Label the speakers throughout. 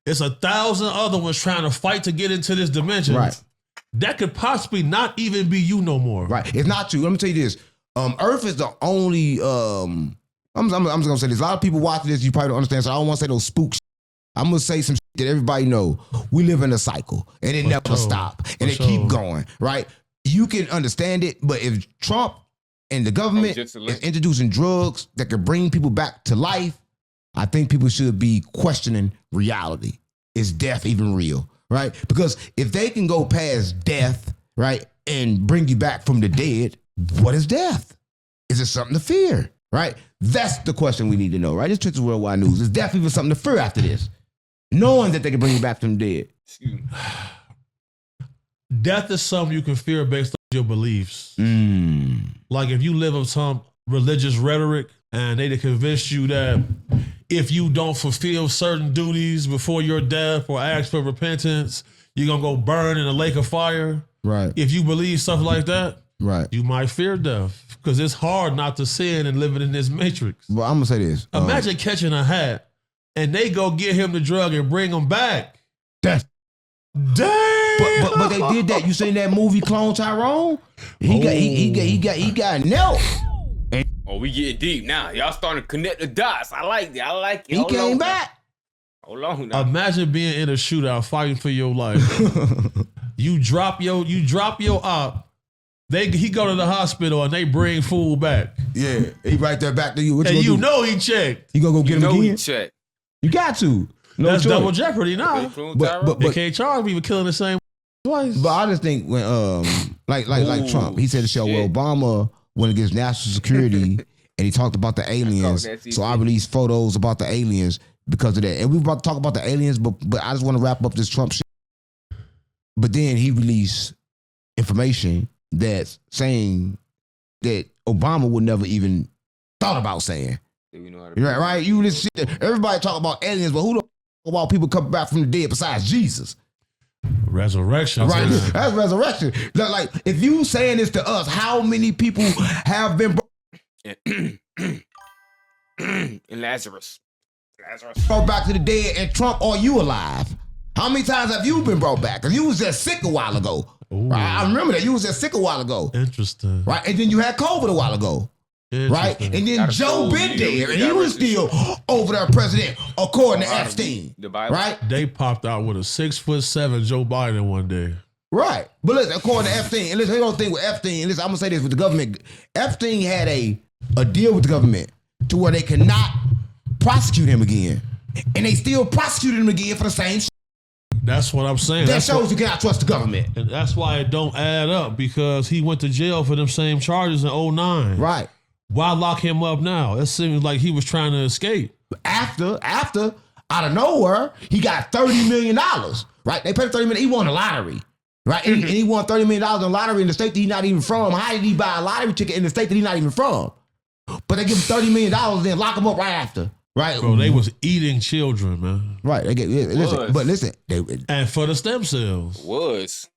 Speaker 1: It's 1,000 other ones trying to fight to get into this dimension.
Speaker 2: Right.
Speaker 1: That could possibly not even be you no more.
Speaker 2: Right. It's not you. Let me tell you this. Earth is the only. I'm just gonna say this. A lot of people watching this, you probably don't understand. So I don't want to say those spooks. I'm gonna say some shit that everybody know. We live in a cycle, and it never stop, and it keep going. Right. You can understand it, but if Trump and the government is introducing drugs that could bring people back to life, I think people should be questioning reality. Is death even real? Right? Because if they can go past death, right, and bring you back from the dead, what is death? Is it something to fear? Right? That's the question we need to know, right? This Twitch is Worldwide News. Is death even something to fear after this? Knowing that they can bring you back from the dead.
Speaker 1: Death is something you can fear based on your beliefs. Like if you live on some religious rhetoric and they convince you that if you don't fulfill certain duties before your death or ask for repentance, you're going to go burn in a lake of fire.
Speaker 2: Right.
Speaker 1: If you believe stuff like that,
Speaker 2: right,
Speaker 1: you might fear death because it's hard not to sin and living in this matrix.
Speaker 2: Well, I'm going to say this.
Speaker 1: Imagine catching a hat and they go get him the drug and bring him back.
Speaker 2: That's
Speaker 1: damn.
Speaker 2: But they did that. You seen that movie Clone Tyrone? He got nailed.
Speaker 3: Oh, we getting deep now. Y'all starting to connect the dots. I like it.
Speaker 2: He came back.
Speaker 3: Hold on now.
Speaker 1: Imagine being in a shootout, fighting for your life. You drop your op. He go to the hospital and they bring food back.
Speaker 2: Yeah, he right there back to you. What
Speaker 1: and
Speaker 2: you
Speaker 1: do? Know he checked.
Speaker 2: You gonna go get him again?
Speaker 3: He checked.
Speaker 2: You got to. No
Speaker 1: That's
Speaker 2: choice.
Speaker 1: double jeopardy now.
Speaker 2: But
Speaker 1: they can't charge me with killing the same twice.
Speaker 2: But I just think when like Trump, he said to show well, Obama went against national security and he talked about the aliens. So I released photos about the aliens because of that. And we were about to talk about the aliens, but I just want to wrap up this Trump shit. But then he released information that's saying that Obama would never even thought about saying. Right? You listen, everybody talk about aliens, but who the about people coming back from the dead besides Jesus?
Speaker 1: Resurrection.
Speaker 2: Right. That's resurrection. Like, if you saying this to us, how many people have been
Speaker 3: and Lazarus
Speaker 2: brought back to the dead, and Trump, are you alive? How many times have you been brought back? Because you was just sick a while ago. Right? I remember that. You was just sick a while ago.
Speaker 1: Interesting.
Speaker 2: Right? And then you had COVID a while ago. Right? And then Joe been there, and he was still over there president, according to Epstein. Right?
Speaker 1: They popped out with a 6'7" Joe Biden one day.
Speaker 2: Right. But listen, according to Epstein, and listen, they don't think with Epstein, and listen, I'm going to say this with the government. Epstein had a deal with the government to where they cannot prosecute him again. And they still prosecuted him again for the same shit.
Speaker 1: That's what I'm saying.
Speaker 2: That shows you cannot trust the government.
Speaker 1: And that's why it don't add up, because he went to jail for them same charges in 2009.
Speaker 2: Right.
Speaker 1: Why lock him up now? It seems like he was trying to escape.
Speaker 2: After, out of nowhere, he got $30 million. Right? They paid $30 million. He won a lottery. Right? And he won $30 million in the lottery in the state that he's not even from. How did he buy a lottery ticket in the state that he's not even from? But they give him $30 million and then lock him up right after. Right?
Speaker 1: Bro, they was eating children, man.
Speaker 2: Right. They get listen.
Speaker 1: And for the stem cells.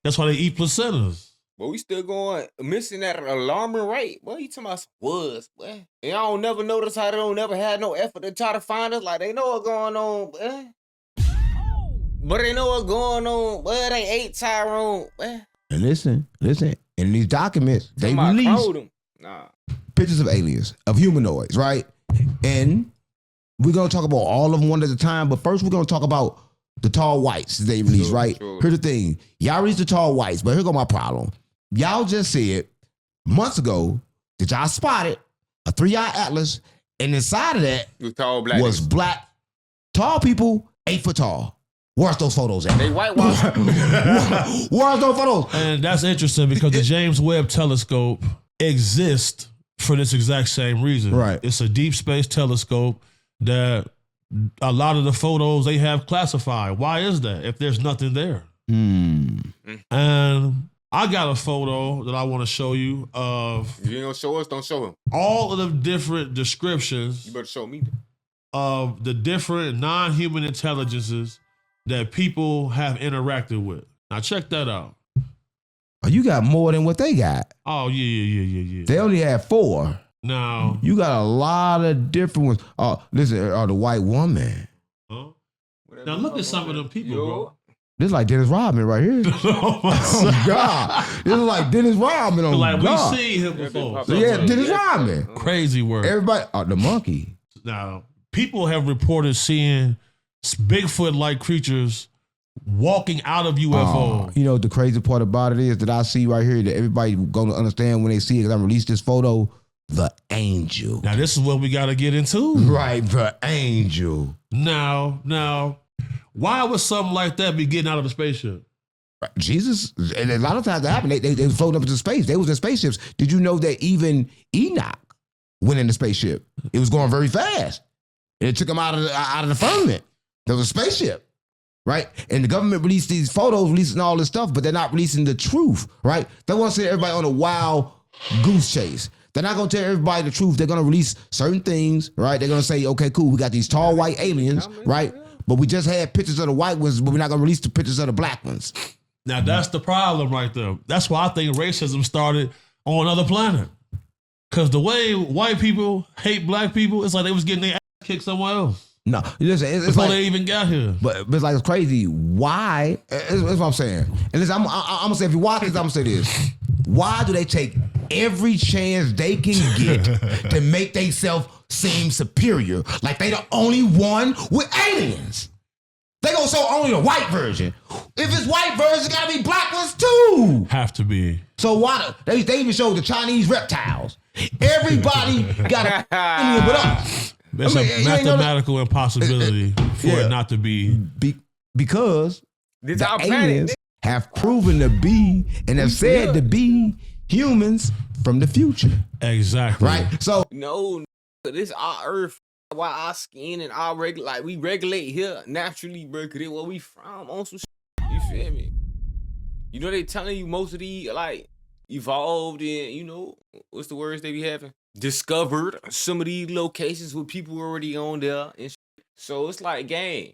Speaker 1: That's why they eat placentas.
Speaker 3: But we still going missing at an alarming rate. What you talking about? Boy. And y'all don't never notice how they don't never had no effort to try to find us. Like, they know what's going on, boy. But they know what's going on, boy. They ate Tyrone, boy.
Speaker 2: And listen. In these documents, they release pictures of aliens, of humanoids, right? And we're going to talk about all of them one at a time. But first, we're going to talk about the tall whites they released, right? Sure. Here's the thing. Y'all released the tall whites, but here go my problem. Y'all just said months ago that y'all spotted a 3-eye atlas, and inside of that was black tall people 8 foot tall. Where's those photos at?
Speaker 3: They whitewashed.
Speaker 2: Where's those photos?
Speaker 1: And that's interesting because the James Webb Telescope exists for this exact same reason.
Speaker 2: Right.
Speaker 1: It's a deep space telescope that a lot of the photos they have classified. Why is that if there's nothing there? And I got a photo that I want to show you of.
Speaker 3: If you ain't gonna show us, don't show him.
Speaker 1: All of the different descriptions.
Speaker 3: You better show me.
Speaker 1: Of the different non-human intelligences that people have interacted with. Now check that out.
Speaker 2: Oh, you got more than what they got.
Speaker 1: Oh yeah.
Speaker 2: They only had 4.
Speaker 1: Now
Speaker 2: you got a lot of different ones. Oh, listen, the white woman.
Speaker 1: Huh? Now look at some of them people, bro.
Speaker 2: This is like Dennis Rodman right here. Oh God, this is like Dennis Rodman. Oh
Speaker 1: like
Speaker 2: God,
Speaker 1: we seen him before.
Speaker 2: So yeah, Dennis Rodman.
Speaker 1: Crazy work.
Speaker 2: Everybody, the monkey.
Speaker 1: Now people have reported seeing Bigfoot-like creatures walking out of UFO.
Speaker 2: You know the crazy part about it is that I see right here that everybody gonna understand when they see it because I released this photo. The angel.
Speaker 1: Now this is what we got to get into.
Speaker 2: Right, the angel.
Speaker 1: Now, why would something like that be getting out of a spaceship?
Speaker 2: Jesus, and a lot of times that happened. They was floating up into space. They was in spaceships. Did you know that even Enoch went in the spaceship? It was going very fast. And it took him out of the firmament. There was a spaceship. Right? And the government released these photos, releasing all this stuff, but they're not releasing the truth, right? They want to send everybody on a wild goose chase. They're not going to tell everybody the truth. They're going to release certain things, right? They're going to say, okay, cool, we got these tall white aliens, right? But we just had pictures of the white ones, but we're not going to release the pictures of the black ones.
Speaker 1: Now, that's the problem right there. That's why I think racism started on another planet. Because the way white people hate black people, it's like they was getting their ass kicked somewhere else.
Speaker 2: No, listen, it's
Speaker 1: before
Speaker 2: like,
Speaker 1: they even got here.
Speaker 2: But it's like, it's crazy. Why? That's what I'm saying. And listen, I'm going to say, if you watch this, I'm going to say this. Why do they take every chance they can get to make themselves seem superior? Like they the only one with aliens. They gonna show only the white version. If it's white version, it's gotta be black ones too.
Speaker 1: Have to be.
Speaker 2: So why they even showed the Chinese reptiles? Everybody got an alien but us.
Speaker 1: There's a mathematical impossibility for it not to be.
Speaker 2: Because
Speaker 3: this
Speaker 2: the aliens have proven to be and have said to be humans from the future.
Speaker 1: Exactly.
Speaker 2: Right? So
Speaker 3: no, this our earth. Why our skin and our we regulate here naturally, bro, cause it where we from on some shit. You feel me? You know they telling you most of the evolved and what's the words they be having? Discovered some of these locations with people already on there and shit. So it's like, gang,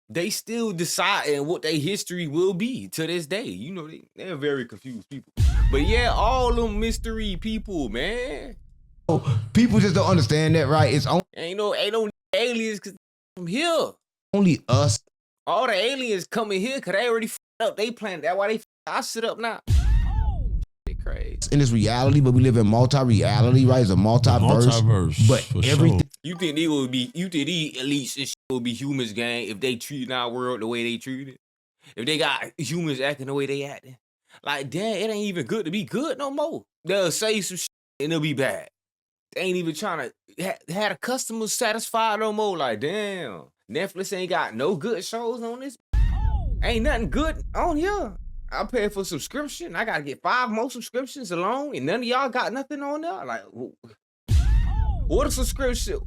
Speaker 3: they still deciding what their history will be to this day. You know, they're very confused people. But yeah, all them mystery people, man.
Speaker 2: People just don't understand that, right? It's only
Speaker 3: ain't no aliens from here.
Speaker 2: Only us.
Speaker 3: All the aliens coming here because they already f***ed up. They planned that. Why they I sit up now? Shit crazy.
Speaker 2: In this reality, but we live in multi-reality, right? It's a multiverse. But everything.
Speaker 3: Sure. You think these elites and shit will be humans, gang, if they treat our world the way they treat it? If they got humans acting the way they acting? Like, damn, it ain't even good to be good no more. They'll say some shit and it'll be bad. They ain't even trying to have the customers satisfied no more. Like, damn, Netflix ain't got no good shows on this. Ain't nothing good on here. I pay for subscription. I gotta get 5 more subscriptions alone, and none of y'all got nothing on there. Like, what a subscription?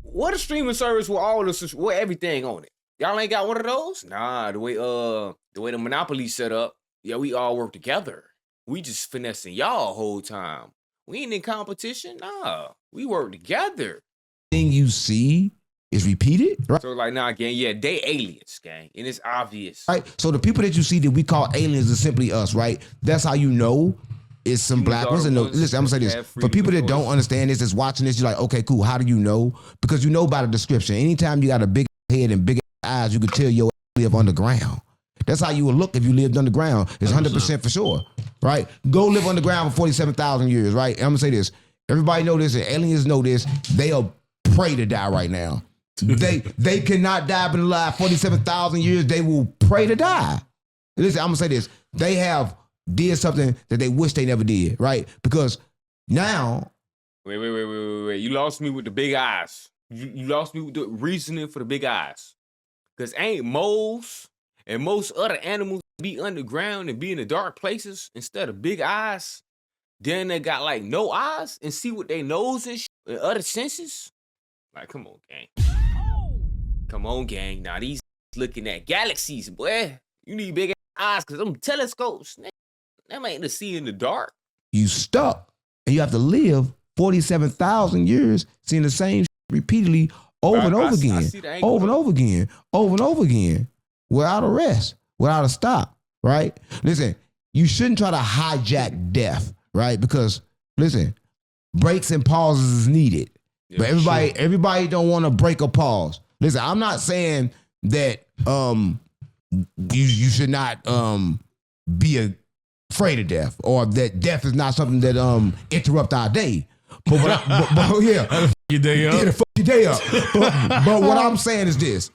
Speaker 3: What a streaming service with all the with everything on it? Y'all ain't got one of those? Nah, the way the monopoly set up, yeah, we all work together. We just finessing y'all whole time. We ain't in competition. Nah, we work together.
Speaker 2: Thing you see is repeated, right?
Speaker 3: So like, nah, gang, yeah, they aliens, gang, and it's obvious,
Speaker 2: right? So the people that you see that we call aliens is simply us, right? That's how you know it's some black ones. And listen, I'm gonna say this for people that don't understand this, that's watching this. You're like, okay, cool. How do you know? Because you know by the description. Anytime you got a big head and big eyes, you could tell you live underground. That's how you would look if you lived underground. It's 100% for sure, right? Go live underground for 47,000 years, right? And I'm gonna say this. Everybody know this, and aliens know this. They are prey to die right now. They cannot die but alive 47,000 years. They will pray to die. Listen, I'm gonna say this. They have did something that they wish they never did, right? Because now.
Speaker 3: Wait. You lost me with the big eyes. You lost me with the reasoning for the big eyes. Because ain't moles and most other animals be underground and be in the dark places instead of big eyes. Then they got like no eyes and see what they nose and other senses. Like, come on, gang. Come on, gang. Now these looking at galaxies, boy. You need big eyes because them telescopes, them ain't to see in the dark.
Speaker 2: You stuck and you have to live 47,000 years seeing the same repeatedly over and over again, over and over again, without a rest, without a stop, right? Listen, you shouldn't try to hijack death, right? Because, listen, breaks and pauses is needed. Yeah, but everybody don't want to break or pause. Listen, I'm not saying that you should not be afraid of death, or that death is not something that interrupt our day. But
Speaker 1: Your day up.
Speaker 2: yeah, to fuck your day up. But what I'm saying is this: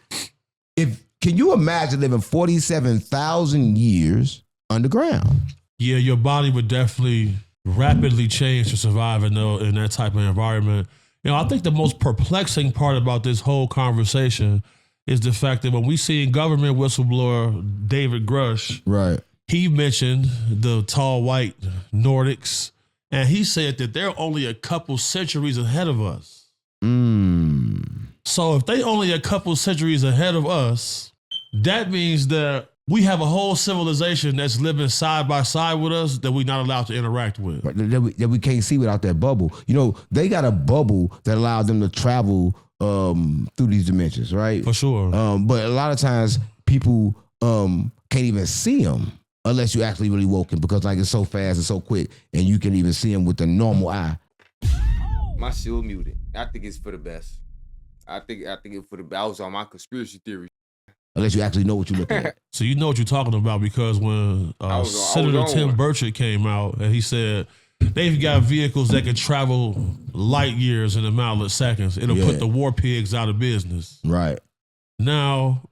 Speaker 2: can you imagine living 47,000 years underground?
Speaker 1: Yeah, your body would definitely rapidly change to survive in that type of environment. I think the most perplexing part about this whole conversation is the fact that when we see government whistleblower David Grush,
Speaker 2: Right.
Speaker 1: he mentioned the tall white Nordics, and he said that they're only a couple centuries ahead of us. So if they only a couple centuries ahead of us, that means that we have a whole civilization that's living side by side with us that we're not allowed to interact with.
Speaker 2: Right, that we can't see without that bubble. They got a bubble that allows them to travel through these dimensions, right?
Speaker 1: For sure.
Speaker 2: But a lot of times people can't even see them unless you actually really woken, because it's so fast and so quick, and you can even see them with the normal eye.
Speaker 3: My shit muted. I think it's for the best. I think it's for the best. I was on my conspiracy theory.
Speaker 2: Unless you actually know what you're looking at.
Speaker 1: So you know what you're talking about, because when Senator Tim Burchett came out and he said they've got vehicles that can travel light years in a matter of seconds, it'll put the war pigs out of business.
Speaker 2: Right.
Speaker 1: Now,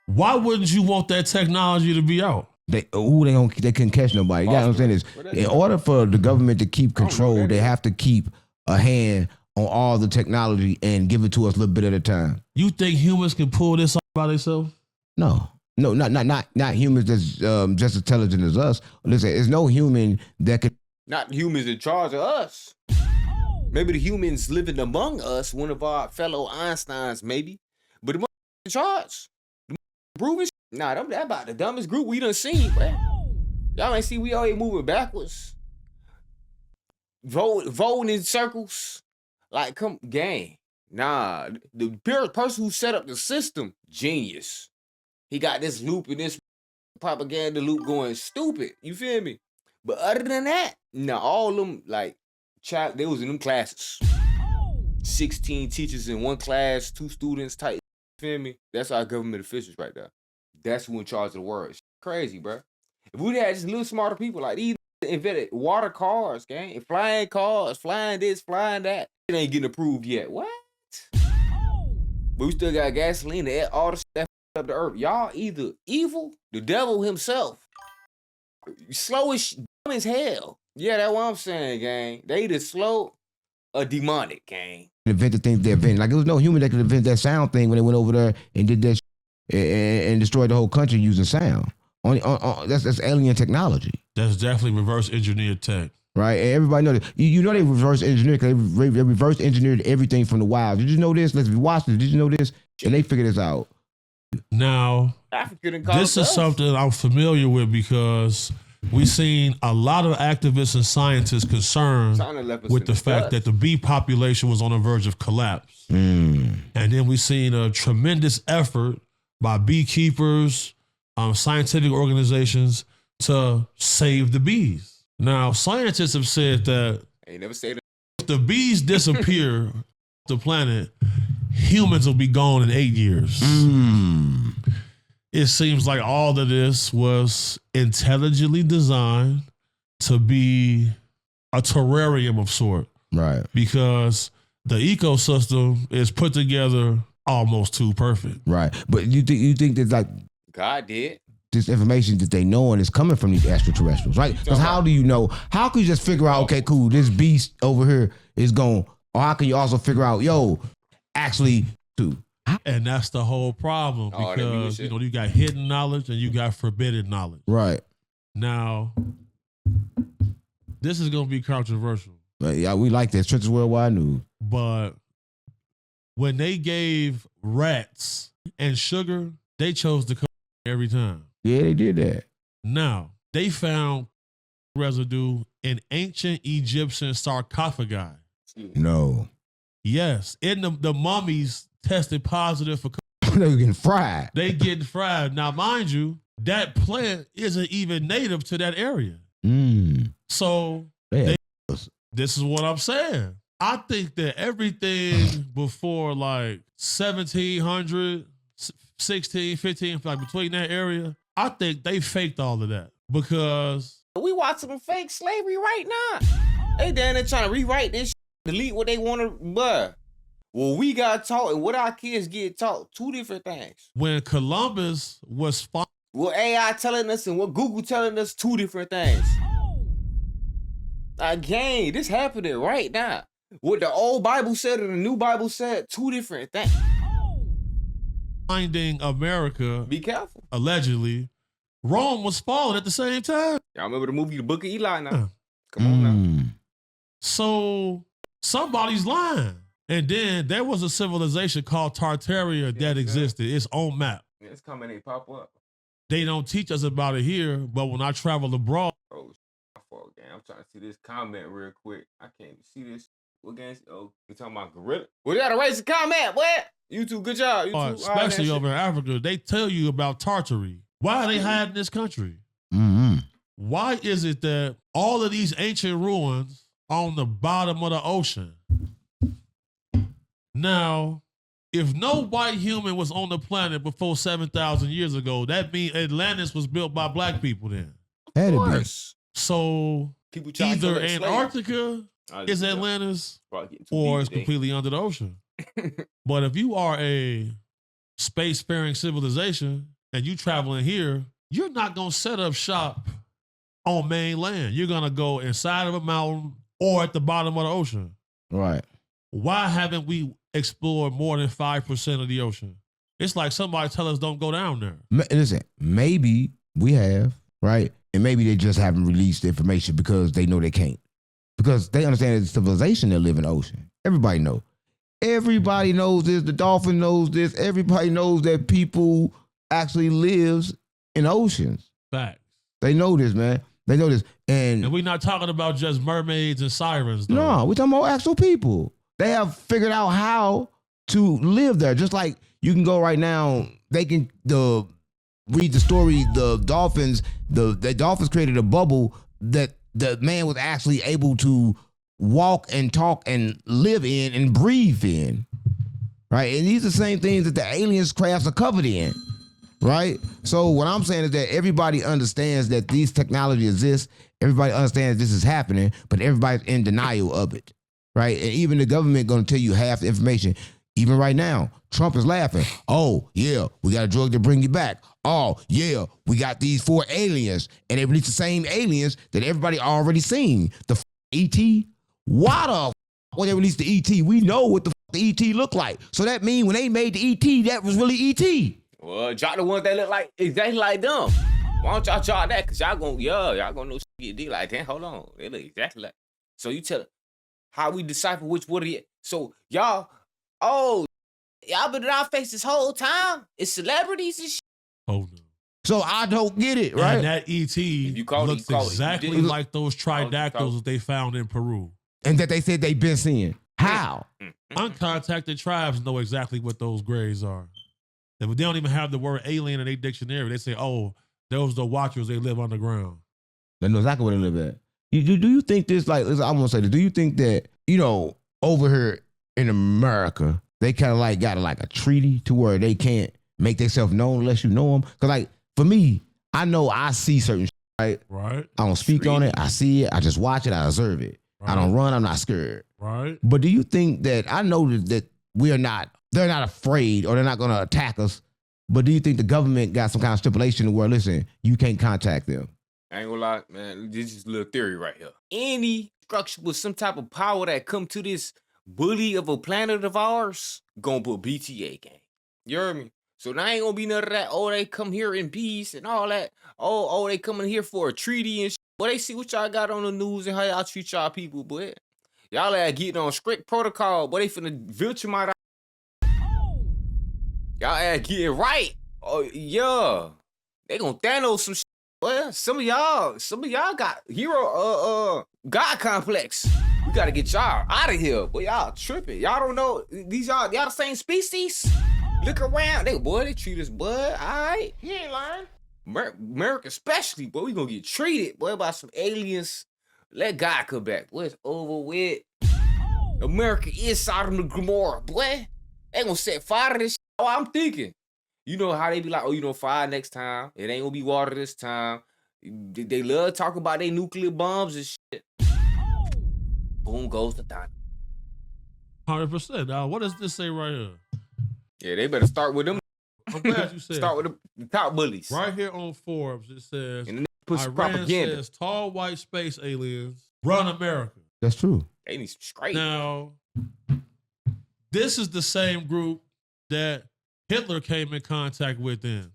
Speaker 1: why wouldn't you want that technology to be out?
Speaker 2: They couldn't catch nobody. You got what I'm saying? Is in order for the government to keep control, they have to keep a hand on all the technology and give it to us a little bit at a time.
Speaker 1: You think humans can pull this off by themselves?
Speaker 2: No, not humans that's just intelligent as us. Listen, there's no human that could.
Speaker 3: Not humans in charge of us. Maybe the humans living among us, one of our fellow Einsteins, maybe. But the in charge, the proving. Nah, that about the dumbest group we done seen, man. Y'all ain't see we always moving backwards. Voting in circles. Like, come, gang. Nah, the person who set up the system, genius. He got this loop and this propaganda loop going stupid. You feel me? But other than that, nah, all of them, they was in them classes. 16 teachers in one class, 2 students type. You feel me? That's our government officials right there. That's who in charge of the world. It's crazy, bro. If we had just little smarter people like these invented water cars, gang, and flying cars, flying this, flying that. It ain't getting approved yet. What? But we still got gasoline and all the shit that up the earth. Y'all either evil, the devil himself, slow as dumb as hell. Yeah, that's what I'm saying, gang. They either slow or demonic, gang.
Speaker 2: Invent the things they invent. It was no human that could invent that sound thing when they went over there and did that and destroyed the whole country using sound. That's alien technology.
Speaker 1: That's definitely reverse engineered tech.
Speaker 2: Right, and everybody knows that. You know they reverse engineered, because they reverse engineered everything from the wild. Did you know this? Let's watch this. Did you know this? And they figured this out.
Speaker 1: Now, this is something I'm familiar with, because we've seen a lot of activists and scientists concerned with the fact that the bee population was on the verge of collapse. And then we've seen a tremendous effort by beekeepers, scientific organizations to save the bees. Now, scientists have said that if the bees disappear off the planet, humans will be gone in 8 years. It seems like all of this was intelligently designed to be a terrarium of sort.
Speaker 2: Right.
Speaker 1: Because the ecosystem is put together almost too perfect.
Speaker 2: Right. But you think that
Speaker 3: God did.
Speaker 2: This information that they know and is coming from these extraterrestrials, right? Because how do you know? How can you just figure out, okay, cool, this beast over here is going, or how can you also figure out, actually, too?
Speaker 1: And that's the whole problem, because you got hidden knowledge and you got forbidden knowledge.
Speaker 2: Right.
Speaker 1: Now, this is going to be controversial.
Speaker 2: But yeah, we like this. Trenches Worldwide News.
Speaker 1: But when they gave rats and sugar, they chose to come every time.
Speaker 2: Yeah, they did that.
Speaker 1: Now, they found residue in ancient Egyptian sarcophagi.
Speaker 2: No.
Speaker 1: Yes. And the mummies tested positive for
Speaker 2: they were getting fried.
Speaker 1: They getting fried. Now, mind you, that plant isn't even native to that area. So, this is what I'm saying. I think that everything before 1700, 16, 15, like between that area, I think they faked all of that because
Speaker 3: We watching some fake slavery right now. They down there trying to rewrite this shit, delete what they want to, bruh. What we got taught and what our kids get taught, two different things.
Speaker 1: when Columbus was
Speaker 3: What AI telling us and what Google telling us, two different things. Again, this happening right now. What the old Bible said and the new Bible said, two different things.
Speaker 1: finding America,
Speaker 3: Be careful.
Speaker 1: allegedly, Rome was falling at the same time.
Speaker 3: Y'all remember the movie The Book of Eli now? Come on now.
Speaker 1: So somebody's lying. And then there was a civilization called Tartaria that existed, its own map.
Speaker 3: Yeah, it's coming, they pop up.
Speaker 1: They don't teach us about it here, but when I travel abroad,
Speaker 3: Oh, my fault, gang. I'm trying to see this comment real quick. I can't even see this. What game? Oh, you talking about gorilla? Well, you gotta raise the comment, what? YouTube, good job. YouTube,
Speaker 1: especially over in Africa, they tell you about Tartary. Why are they hiding this country? Why is it that all of these ancient ruins are on the bottom of the ocean? Now, if no white human was on the planet before 7,000 years ago, that means Atlantis was built by black people then.
Speaker 2: Had to be.
Speaker 1: So
Speaker 3: People trying to
Speaker 1: either
Speaker 3: collect slaves.
Speaker 1: Antarctica is Atlantis or it's completely under the ocean. But if you are a space-faring civilization and you traveling here, you're not going to set up shop on mainland. You're going to go inside of a mountain or at the bottom of the ocean.
Speaker 2: Right.
Speaker 1: Why haven't we explored more than 5% of the ocean? It's like somebody tell us don't go down there.
Speaker 2: Listen, maybe we have, right? And maybe they just haven't released the information because they know they can't. Because they understand it's civilization that live in the ocean. Everybody know. Everybody knows this. The dolphin knows this. Everybody knows that people actually lives in oceans.
Speaker 1: Facts.
Speaker 2: They know this, man. They know this.
Speaker 1: And we're not talking about just mermaids and sirens, though.
Speaker 2: No, we're talking about actual people. They have figured out how to live there. Just like you can go right now, they can read the story, the dolphins created a bubble that the man was actually able to walk and talk and live in and breathe in. Right? And these are the same things that the aliens crafts are covered in. Right? So what I'm saying is that everybody understands that these technology exists. Everybody understands this is happening, but everybody's in denial of it. Right? And even the government going to tell you half the information. Even right now, Trump is laughing. Oh, yeah, we got a drug to bring you back. Oh, yeah, we got these 4 aliens. And they released the same aliens that everybody already seen. The E.T. Why the when they released the E.T., we know what the E.T. looked like. So that means when they made the E.T., that was really E.T.
Speaker 3: Well, y'all the ones that look like exactly like them. Why don't y'all try that? Cause y'all gonna know get D like that. Hold on. They look exactly like. So you tell how we decipher which one it is. So y'all been in our face this whole time? It's celebrities and shit.
Speaker 1: Oh no.
Speaker 2: So I don't get it, right?
Speaker 1: And that E.T. looks exactly like those tridactyls that they found in Peru.
Speaker 2: And that they said they've been seeing. How?
Speaker 1: Uncontacted tribes know exactly what those grays are. They don't even have the word alien in their dictionary. They say, oh, those the watchers, they live underground.
Speaker 2: They know exactly where they live at. Do you think this, like, I want to say this, do you think that, over here in America, they kind of like got like a treaty to where they can't make themselves known unless you know them? Because like, for me, I know I see certain shit, right?
Speaker 1: Right.
Speaker 2: I don't speak on it. I see it. I just watch it. I observe it. Right. I don't run. I'm not scared.
Speaker 1: Right.
Speaker 2: But do you think that, I know that they're not afraid or they're not going to attack us, but do you think the government got some kind of stipulation where, listen, you can't contact them?
Speaker 3: I ain't gonna lie, man. This is a little theory right here. Any structure with some type of power that come to this bully of a planet of ours, gonna put BTA gang. You heard me? So there ain't gonna be none of that, they come here in peace and all that. They coming here for a treaty and shit. But they see what y'all got on the news and how y'all treat y'all people, boy. Y'all getting on strict protocol, but they finna venture my y'all getting right. Oh, yeah. They gonna Thanos some shit. Well, some of y'all got hero God complex. We gotta get y'all out of here. Boy, y'all tripping. Y'all don't know y'all the same species. Look around. They treat us, bud. Alright. He ain't lying. America especially, boy, we gonna get treated, boy, by some aliens. Let God come back. Boy, it's over with. America is Sodom and Gomorrah, boy. They gonna set fire to this shit. Oh, I'm thinking. You know how they be like, oh, fire next time. It ain't gonna be water this time. They love talking about their nuclear bombs and shit. Boom goes the dynamite.
Speaker 1: 100%. Now, what does this say right here?
Speaker 3: Yeah, they better start with them.
Speaker 1: I'm glad you said.
Speaker 3: Start with the top bullies.
Speaker 1: Right here on Forbes, it says,
Speaker 3: And then put some
Speaker 1: Iran
Speaker 3: propaganda.
Speaker 1: says tall white space aliens run America.
Speaker 2: That's true.
Speaker 3: They need some straight.
Speaker 1: Now, this is the same group that Hitler came in contact with then.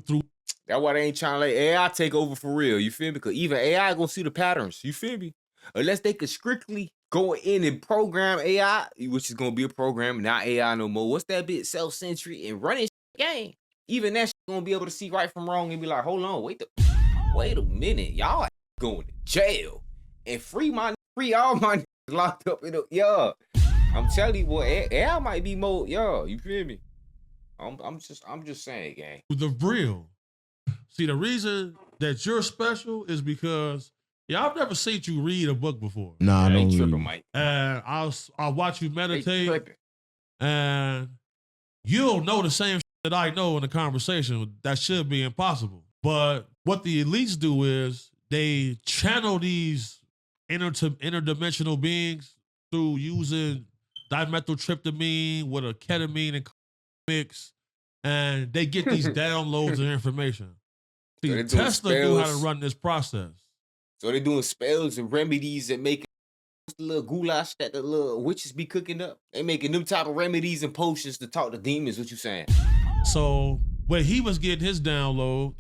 Speaker 1: Through
Speaker 3: That's why they ain't trying to let AI take over for real. You feel me? Because even AI gonna see the patterns. You feel me? Unless they could strictly go in and program AI, which is gonna be a program, not AI no more. What's that bit? Self-centered and running game. Even that gonna be able to see right from wrong and be like, hold on, wait a minute, y'all going to jail and free all my locked up in the I'm telling you, boy, AI might be more, you feel me? I'm just saying, gang.
Speaker 1: the real. See, the reason that you're special is because I've never seen you read a book before.
Speaker 2: Nah, I
Speaker 3: They
Speaker 2: don't
Speaker 3: tripping,
Speaker 2: read.
Speaker 3: Mike.
Speaker 1: And I'll watch you
Speaker 3: They
Speaker 1: meditate,
Speaker 3: tripping.
Speaker 1: and you'll know the same that I know in the conversation. That should be impossible. But what the elites do is they channel these interdimensional beings through using dimethyltryptamine with a ketamine and mix, and they get these downloads of information.
Speaker 3: So
Speaker 1: See,
Speaker 3: they doing
Speaker 1: Tesla knew how to
Speaker 3: spells.
Speaker 1: run this process.
Speaker 3: So they doing spells and remedies and making the little goulash that the little witches be cooking up. They making them type of remedies and potions to talk to demons. What you saying?
Speaker 1: So when he was getting his downloads,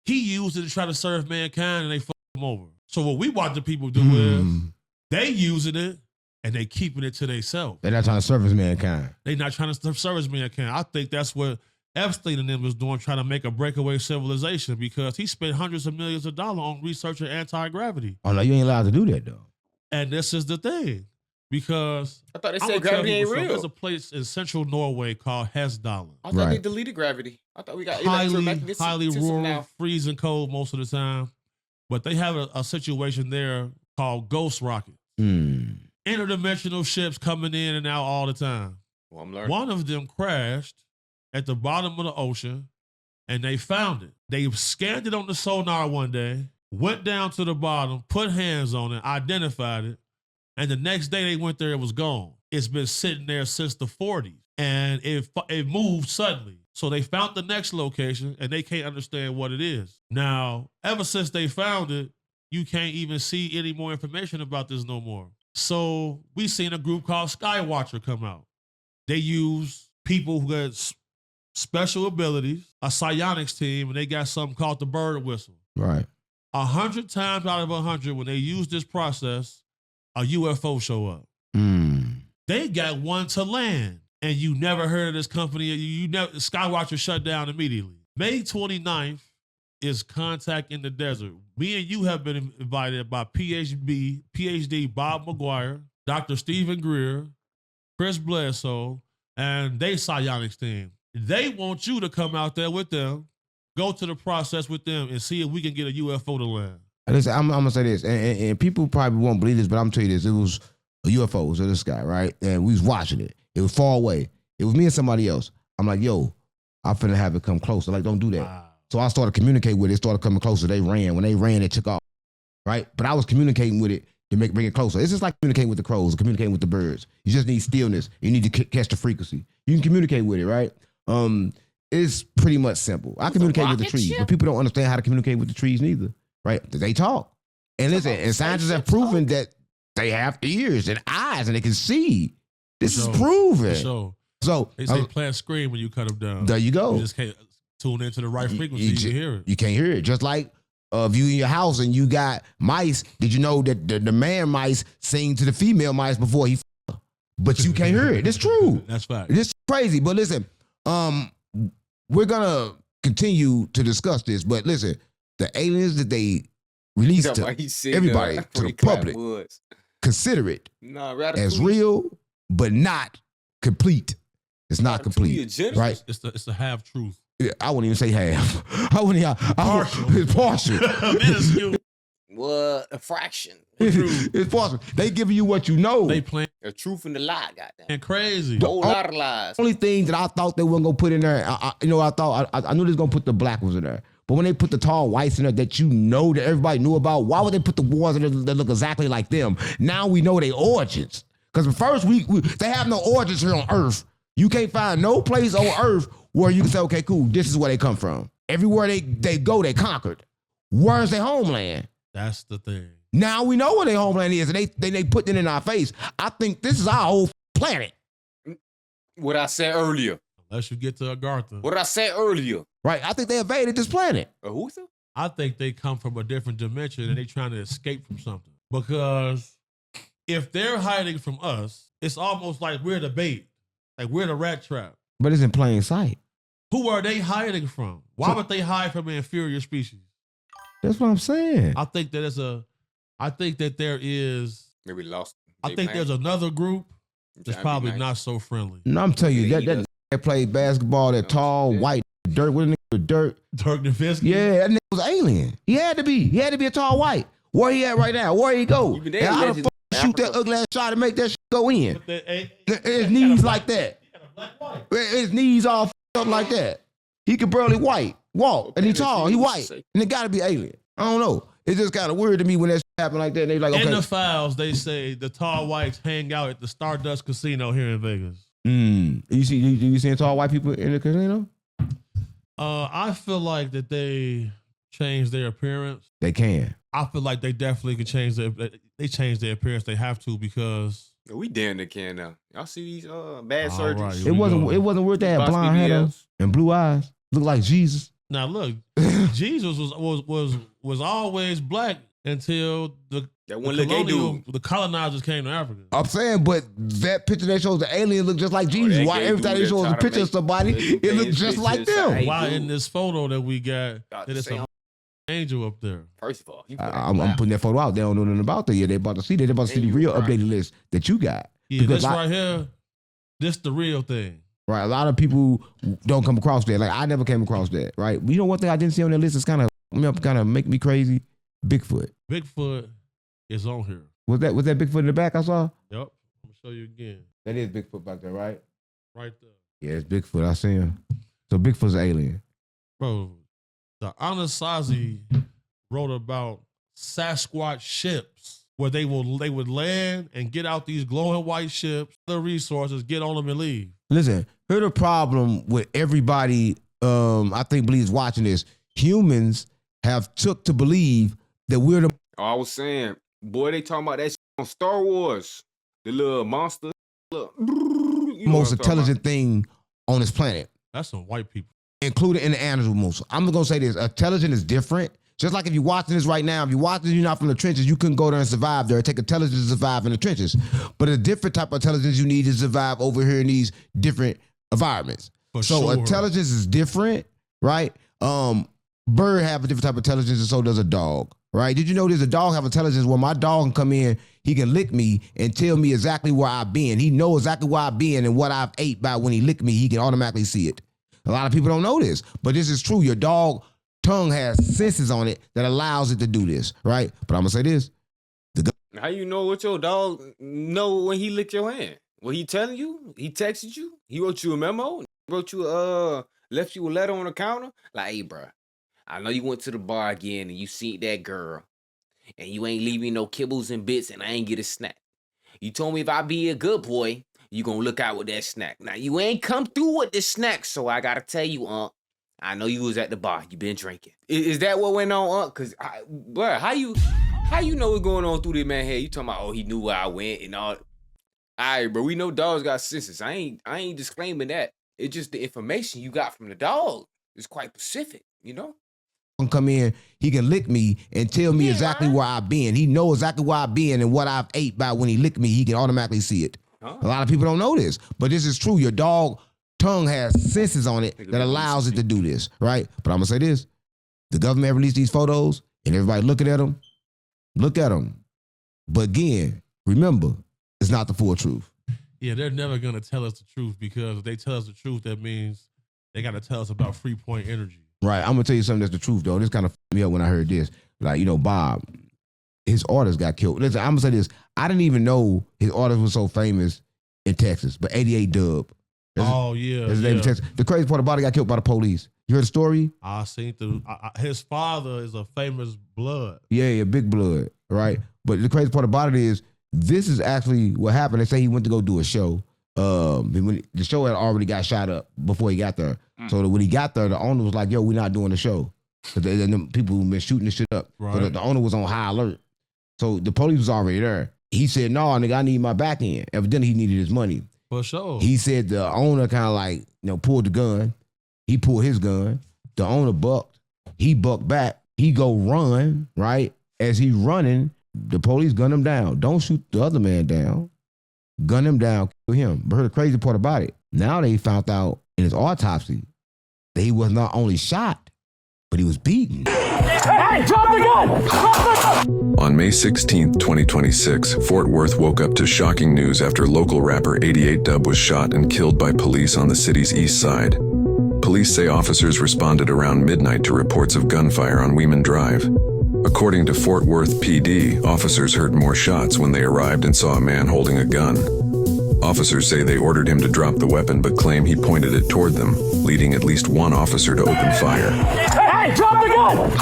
Speaker 1: he used it to try to serve mankind, and they fucked him over. So what we want the people do is they using it and they keeping it to themselves.
Speaker 2: They're not trying to service mankind.
Speaker 1: They not trying to service mankind. I think that's what Epstein and them was doing, trying to make a breakaway civilization, because he spent hundreds of millions of dollars on researching anti-gravity.
Speaker 2: Oh no, you ain't allowed to do that though.
Speaker 1: And this is the thing, because
Speaker 3: I thought they
Speaker 1: I'ma
Speaker 3: said
Speaker 1: tell
Speaker 3: gravity ain't
Speaker 1: people something.
Speaker 3: real.
Speaker 1: There's a place in central Norway called Hesdalen.
Speaker 3: I thought they
Speaker 2: Right.
Speaker 3: deleted gravity. I thought we got
Speaker 1: Highly
Speaker 3: electromagnetism
Speaker 1: rural,
Speaker 3: now.
Speaker 1: freezing cold most of the time. But they have a situation there called ghost rockets. Interdimensional ships coming in and out all the time.
Speaker 3: Well, I'm learning.
Speaker 1: One of them crashed at the bottom of the ocean, and they found it. They scanned it on the sonar one day, went down to the bottom, put hands on it, identified it, and the next day they went there, it was gone. It's been sitting there since the 40s, and it moved suddenly. So they found the next location, and they can't understand what it is. Now, ever since they found it, you can't even see any more information about this no more. So we seen a group called Skywatcher come out. They use people who got special abilities, a psionics team, and they got something called the bird whistle.
Speaker 2: Right.
Speaker 1: 100 times out of 100, when they use this process, a UFO show up. They got one to land, and you never heard of this company. You never. Skywatcher shut down immediately. May 29th is Contact in the Desert. Me and you have been invited by PhD Bob McGuire, Dr. Stephen Greer, Chris Bledsoe, and they psionics team. They want you to come out there with them, go to the process with them, and see if we can get a UFO to land.
Speaker 2: Listen, I'm gonna say this, and people probably won't believe this, but I'm telling you this: it was a UFO, it was in the sky, right? And we was watching it. It was far away. It was me and somebody else. I'm like, yo, I'm finna have it come closer. Like, don't do that.
Speaker 1: Wow.
Speaker 2: So I started communicating with it. It started coming closer. They ran. When they ran, it took off, right? But I was communicating with it to bring it closer. It's just like communicating with the crows, communicating with the birds. You just need stillness. You need to catch the frequency. You can communicate with it, right? It's pretty much simple. I communicate with the
Speaker 3: rocket
Speaker 2: trees,
Speaker 3: ship?
Speaker 2: but people don't understand how to communicate with the trees neither, right? They talk. And listen, and scientists have proven that they have ears and eyes and they can see. This is proven.
Speaker 1: So
Speaker 2: So
Speaker 1: they say plants scream when you cut them down.
Speaker 2: there you go.
Speaker 1: You just can't tune into the right frequency to hear it.
Speaker 2: You can't hear it. Just like if you in your house and you got mice, did you know that the man mice sing to the female mice before he f***? But you can't hear it. It's true.
Speaker 1: That's fact.
Speaker 2: It's crazy. But listen, we're gonna continue to discuss this. But listen, the aliens that they released to everybody, to the public, consider it as real, but not complete. It's not complete, right?
Speaker 1: It's the half truth.
Speaker 2: I wouldn't even say half. I wouldn't.
Speaker 1: Partial.
Speaker 2: It's partial.
Speaker 1: Minuscule.
Speaker 3: What a fraction.
Speaker 2: It's partial. They giving you what you know.
Speaker 1: They plant
Speaker 3: The truth and the lie, goddamn.
Speaker 1: And crazy.
Speaker 3: A whole lot of lies.
Speaker 2: Only thing that I thought they weren't gonna put in there, I thought I knew they was gonna put the black ones in there. But when they put the tall whites in there that that everybody knew about, why would they put the ones that look exactly like them? Now we know their origins. Because at first they have no origins here on Earth. You can't find no place on Earth where you can say, okay, cool, this is where they come from. Everywhere they go, they conquered. Where's their homeland?
Speaker 1: That's the thing.
Speaker 2: Now we know where their homeland is, and they put it in our face. I think this is our whole planet.
Speaker 3: What I said earlier.
Speaker 1: Unless you get to Agartha.
Speaker 3: What I said earlier.
Speaker 2: Right, I think they invaded this planet.
Speaker 3: Who's it?
Speaker 1: I think they come from a different dimension and they trying to escape from something. Because if they're hiding from us, it's almost like we're the bait. Like we're the rat trap.
Speaker 2: But it's in plain sight.
Speaker 1: Who are they hiding from? Why would they hide from an inferior species?
Speaker 2: That's what I'm saying.
Speaker 1: I think that there is.
Speaker 3: Maybe lost.
Speaker 1: I think there's another group that's probably not so friendly.
Speaker 2: No, I'm telling you, that played basketball, that tall, white, dirt, with a nigga with dirt.
Speaker 1: Dirk Nowitzki?
Speaker 2: Yeah, that nigga was alien. He had to be a tall white. Where he at right now? Where he go? And how the fuck shoot that ugly ass shot and make that shit go in? His knees like that. His knees all up like that. He could barely walk, and he tall, he white, and it gotta be alien. I don't know. It's just kind of weird to me when that shit happen like that. And they like, okay.
Speaker 1: In the files, they say the tall whites hang out at the Stardust Casino here in Vegas.
Speaker 2: You see tall white people in the casino?
Speaker 1: I feel like that they change their appearance.
Speaker 2: They can.
Speaker 1: I feel like they definitely can change their appearance. They have to because
Speaker 3: we damn near can now. Y'all see these bad surgeries?
Speaker 1: Right,
Speaker 2: it wasn't weird to have blonde hair and blue eyes. Look like Jesus.
Speaker 1: Now look, Jesus was always black until the colonizers came to Africa.
Speaker 2: I'm saying, but that picture that shows the alien look just like Jesus. Why every time they show us a picture of somebody, it looks just like them?
Speaker 1: Why in this photo that we got, there's an angel up there?
Speaker 3: First of all,
Speaker 2: I'm putting that photo out. They don't know nothing about that yet. They about to see that. They about to see the real updated list that you got.
Speaker 1: Yeah, this right here, this the real thing.
Speaker 2: Right, a lot of people don't come across that. Like I never came across that. Right, you know one thing I didn't see on that list is kind of make me crazy. Bigfoot.
Speaker 1: Bigfoot is on here.
Speaker 2: Was that Bigfoot in the back I saw?
Speaker 1: Yep. I'm gonna show you again.
Speaker 2: That is Bigfoot back there, right?
Speaker 1: Right there.
Speaker 2: Yeah, it's Bigfoot. I see him. So Bigfoot's an alien.
Speaker 1: Bro, the Anasazi wrote about Sasquatch ships where they would land and get out these glowing white ships, the resources, get on them and leave.
Speaker 2: Listen, here's the problem with everybody. I think believes watching this. Humans have took to believe that we're the.
Speaker 3: I was saying, boy, they talking about that shit on Star Wars. The little monster,
Speaker 2: most intelligent thing on this planet.
Speaker 1: That's some white people,
Speaker 2: included in the animals. I'm gonna say this: intelligence is different. Just like if you're watching this right now, if you're watching, you're not from the trenches, you couldn't go there and survive there. It take intelligence to survive in the trenches. But a different type of intelligence you need to survive over here in these different environments. So intelligence is different, right? Bird have a different type of intelligence, and so does a dog, right? Did you know there's a dog have intelligence where my dog can come in, he can lick me and tell me exactly where I've been. He knows exactly where I've been and what I've ate by when he licked me, he can automatically see it. A lot of people don't know this, but this is true. Your dog tongue has senses on it that allows it to do this, right? But I'm gonna say this.
Speaker 3: How you know what your dog know when he licked your hand? What he telling you? He texted you? He wrote you a memo? Wrote you left you a letter on the counter? Like, hey, bro, I know you went to the bar again and you seen that girl and you ain't leaving no kibbles and bits and I ain't get a snack. You told me if I be a good boy, you gonna look out with that snack. Now, you ain't come through with the snack, so I gotta tell you, I know you was at the bar. You been drinking. Is that what went on, Cause, bro, how you know what's going on through this man's head? You talking about, oh, he knew where I went and all. All right, bro, we know dogs got senses. I ain't disclaiming that. It's just the information you got from the dog is quite specific, you know?
Speaker 2: Come in, he can lick me and tell me exactly where I've been. He knows exactly where I've been and what I've ate by when he licked me. He can automatically see it. Huh? A lot of people don't know this, but this is true. Your dog tongue has senses on it that allows it to do this, right? But I'm gonna say this: the government released these photos, and everybody looking at them. Look at them, but again, remember, it's not the full truth.
Speaker 1: Yeah, they're never gonna tell us the truth because if they tell us the truth, that means they gotta tell us about free point energy.
Speaker 2: Right. I'm gonna tell you something that's the truth though. This kind of fucked me up when I heard this. Like, Bob, his artist got killed. Listen, I'm gonna say this. I didn't even know his artist was so famous in Texas, but 88 Dub.
Speaker 1: Oh yeah,
Speaker 2: His name is Texas. The crazy part about it, got killed by the police. You heard the story?
Speaker 1: I seen his father is a famous blood.
Speaker 2: Yeah, big blood, right? But the crazy part about it is, this is actually what happened. They say he went to go do a show. The show had already got shot up before he got there. So when he got there, the owner was like, "Yo, we're not doing the show," because the people who been shooting this shit up.
Speaker 1: Right.
Speaker 2: So the owner was on high alert. So the police was already there. He said, "No, nigga, I need my back end." Evidently, he needed his money.
Speaker 1: For sure.
Speaker 2: He said the owner kind of like, pulled the gun. He pulled his gun. The owner bucked. He bucked back. He go run, right? As he running, the police gun him down. Don't shoot the other man down. Gun him down, kill him. But the crazy part about it, now they found out in his autopsy that he was not only shot, but he was beaten.
Speaker 4: Hey, drop the gun! Drop the gun!
Speaker 5: On May 16, 2026, Fort Worth woke up to shocking news after local rapper 88 Dub was shot and killed by police on the city's east side. Police say officers responded around midnight to reports of gunfire on Weeman Drive. According to Fort Worth PD, officers heard more shots when they arrived and saw a man holding a gun. Officers say they ordered him to drop the weapon but claim he pointed it toward them, leading at least one officer to open fire.
Speaker 4: Hey, drop the gun! Drop the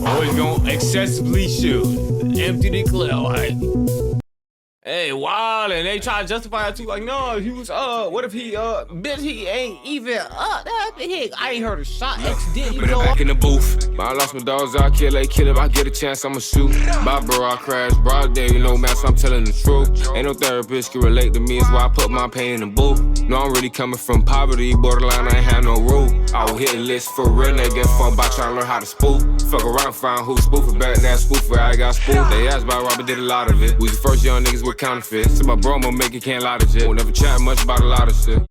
Speaker 4: gun!
Speaker 3: Always gonna excessively shoot. Empty the clip, like. Hey, wild, and they try to justify it too. Like, no, he was, what if he, bitch, he ain't even up. I ain't heard a shot. Accidentally
Speaker 6: Put it back in the booth. I lost my dogs, I kill it. If I get a chance, I'ma shoot. Bye, bro, I crash. Broad day, you know, man, so I'm telling the truth. Ain't no therapist can relate to me, it's why I put my pain in the booth. No, I'm really coming from poverty, borderline, I ain't have no rule. I will hit a list for real, they get fun by trying to learn how to spoof. Fuck around, find who spoofing back, that spoof where I got spoofed. They asked about Robert, did a lot of it. We was the first young niggas with counterfeits. So my bro, I'ma make it, can't lie to shit. Won't never chat much about a lot of shit.